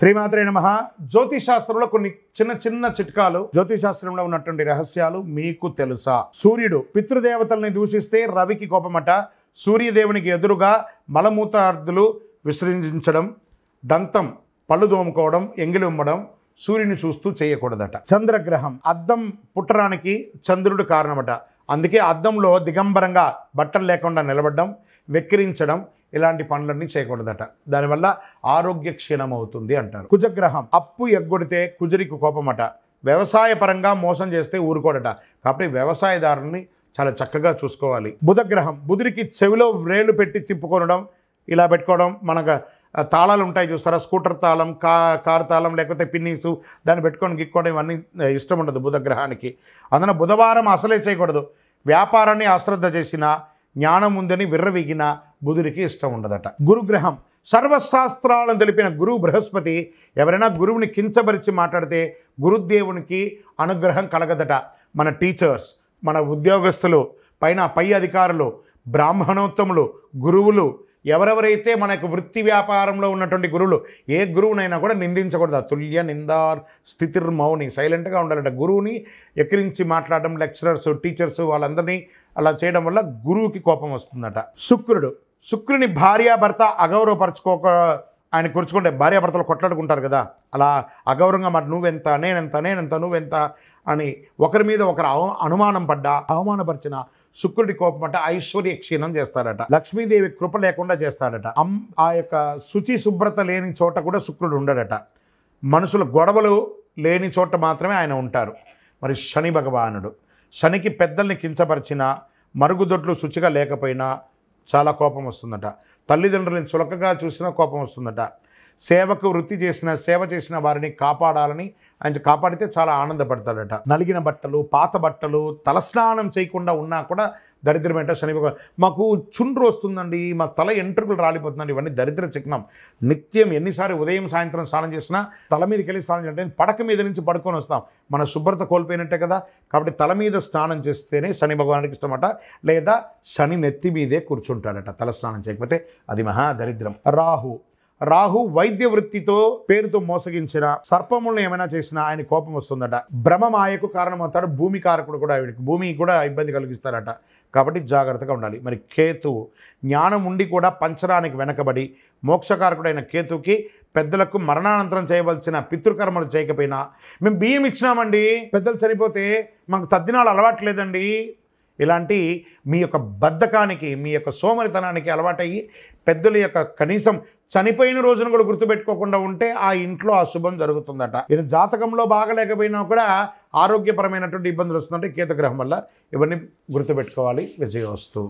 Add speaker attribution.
Speaker 1: శ్రీమాత్రే నమః. జ్యోతిషాస్త్రంలో కొన్ని చిన్న చిన్న చిట్కాలు, జ్యోతిషాస్త్రంలో ఉన్నటువంటి రహస్యాలు మీకు తెలుసా? సూర్యుడు పితృదేవతల్ని దూషిస్తే రవికి కోపమట. సూర్యదేవునికి ఎదురుగా మలమూత్రాదులు విసర్జించడం, దంతం పళ్ళు దోముకోవడం, ఎంగిలి ఉమ్మడం సూర్యుని చూస్తూ చేయకూడదట. చంద్రగ్రహం అద్దం పుట్టడానికి చంద్రుడు కారణమట. అందుకే అద్దంలో దిగంబరంగా బట్టలు లేకుండా నిలబడడం, వెక్కిరించడం ఇలాంటి పనులన్నీ చేయకూడదట. దానివల్ల ఆరోగ్య క్షీణం అవుతుంది అంటారు. కుజగ్రహం అప్పు ఎగ్గొడితే కుజరికి కోపమట. వ్యవసాయ పరంగా మోసం చేస్తే ఊరుకోడట. కాబట్టి వ్యవసాయదారుల్ని చాలా చక్కగా చూసుకోవాలి. బుధగ్రహం బుధుడికి చెవిలో వ్రేలు పెట్టి తిప్పుకొనడం, ఇలా పెట్టుకోవడం. మనకు తాళాలు ఉంటాయి చూస్తారా, స్కూటర్ తాళం, కారు తాళం, లేకపోతే పిన్నీసు, దాన్ని పెట్టుకొని గిక్కోవడం ఇవన్నీ ఇష్టం ఉండదు బుధగ్రహానికి. అందున బుధవారం అసలే చేయకూడదు. వ్యాపారాన్ని అశ్రద్ధ చేసిన, జ్ఞానం ఉందని విర్రవీగిన బుధుడికి ఇష్టం ఉండదట. గురుగ్రహం సర్వశాస్త్రాలను తెలిపిన గురువు బృహస్పతి ఎవరైనా గురువుని కించపరిచి మాట్లాడితే గురుదేవునికి అనుగ్రహం కలగదట. మన టీచర్స్, మన ఉద్యోగస్తులు, పై అధికారులు, బ్రాహ్మణోత్తములు, గురువులు, ఎవరెవరైతే మన యొక్క వృత్తి వ్యాపారంలో ఉన్నటువంటి గురువులు, ఏ గురువునైనా కూడా నిందించకూడదు. తుల్య నిందార్ స్థితిర్మౌని, సైలెంట్గా ఉండాలట. గురువుని ఎక్కిరించి మాట్లాడడం, లెక్చరర్స్, టీచర్స్ వాళ్ళందరినీ అలా చేయడం వల్ల గురువుకి కోపం వస్తుందట. శుక్రుని భార్యాభర్త అగౌరవపరచుకోక ఆయన కూర్చుకుంటే భార్యాభర్తలు కొట్లాడుకుంటారు కదా, అలా అగౌరవంగా మరి నువ్వెంత నేనెంత నువ్వెంత అని ఒకరి మీద ఒకరు అనుమానం పడ్డా, అవమానపరిచిన శుక్రుడి కోపం అంటే ఐశ్వర్య క్షీణం చేస్తాడట. లక్ష్మీదేవి కృప లేకుండా చేస్తాడట. ఆ యొక్క శుచి శుభ్రత లేని చోట కూడా శుక్రుడు ఉండడట. మనుషుల గొడవలు లేని చోట మాత్రమే ఆయన ఉంటారు. మరి శని భగవానుడు శనికి పెద్దల్ని కించపరిచినా, మరుగుదొడ్లు శుచిగా లేకపోయినా చాలా కోపం వస్తుందట. తల్లిదండ్రులను చులకగా చూసినా కోపం వస్తుందట. సేవకు వృత్తి చేసిన, సేవ చేసిన వారిని కాపాడాలని ఆయన కాపాడితే చాలా ఆనందపడతాడట. నలిగిన బట్టలు, పాత బట్టలు, తలస్నానం చేయకుండా ఉన్నా కూడా దరిద్రమేంట శని భగవాన్. మాకు చుండ్రు వస్తుందండి, మా తల ఎంట్రుకలు రాలిపోతుందండి, ఇవన్నీ దరిద్ర చిహ్నం. నిత్యం ఎన్నిసార్లు ఉదయం సాయంత్రం స్నానం చేసినా తల మీదకి వెళ్ళి స్నానం చేయాలంటే పడక మీద నుంచి పడుకొని వస్తాం, మన శుభ్రత కోల్పోయినట్టే కదా. కాబట్టి తల మీద స్నానం చేస్తేనే శని భగవానికి ఇష్టమట. లేదా శని నెత్తి మీదే కూర్చుంటాడట తల స్నానం చేయకపోతే, అది మహా దరిద్రం. రాహు వైద్య వృత్తితో పేరుతో మోసగించిన, సర్పములను ఏమైనా చేసినా ఆయన కోపం వస్తుందట. భ్రమమాయకు కారణమవుతాడు. భూమి కారకుడు కూడా ఆవిడికి, భూమి కూడా ఇబ్బంది కలిగిస్తారట. కాబట్టి జాగ్రత్తగా ఉండాలి. మరి కేతువు జ్ఞానం ఉండి కూడా పంచరానికి వెనకబడి, మోక్షకారకుడైన కేతువుకి పెద్దలకు మరణానంతరం చేయవలసిన పితృకర్మలు చేయకపోయినా, మేము బియ్యం ఇచ్చినామండి, పెద్దలు చనిపోతే మాకు తద్దినాలు అలవాట్లేదండి, ఇలాంటి మీ యొక్క బద్ధకానికి, మీ యొక్క సోమరితనానికి అలవాటయ్యి పెద్దల యొక్క కనీసం చనిపోయిన రోజును కూడా గుర్తుపెట్టుకోకుండా ఉంటే ఆ ఇంట్లో అశుభం జరుగుతుందట. ఇది జాతకంలో బాగలేకపోయినా కూడా ఆరోగ్యపరమైనటువంటి ఇబ్బందులు వస్తుందంటే కేతుగ్రహం వల్ల. ఇవన్నీ గుర్తుపెట్టుకోవాలి. విజయోస్తు.